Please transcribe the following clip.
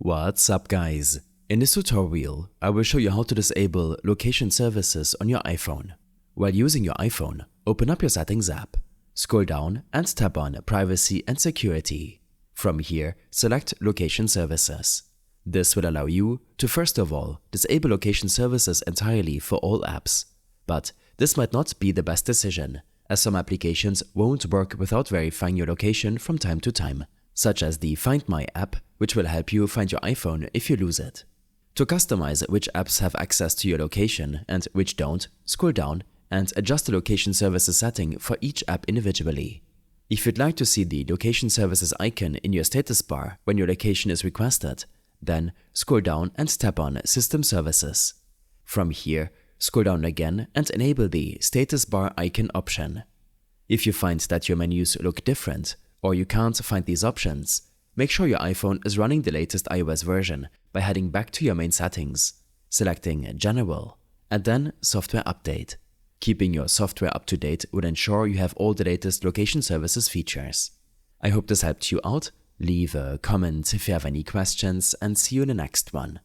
What's up guys? In this tutorial, I will show you how to disable location services on your iPhone. While using your iPhone, open up your Settings app, scroll down and tap on Privacy and Security. From here, select Location Services. This will allow you to first of all disable location services entirely for all apps. But this might not be the best decision, as some applications won't work without verifying your location from time to time, such as the Find My app, which will help you find your iPhone if you lose it. To customize which apps have access to your location and which don't, scroll down and adjust the location services setting for each app individually. If you'd like to see the location services icon in your status bar when your location is requested, then scroll down and tap on System Services. From here, scroll down again and enable the status bar icon option. If you find that your menus look different or you can't find these options, make sure your iPhone is running the latest iOS version by heading back to your main settings, selecting General, and then Software Update. Keeping your software up to date would ensure you have all the latest location services features. I hope this helped you out. Leave a comment if you have any questions and see you in the next one.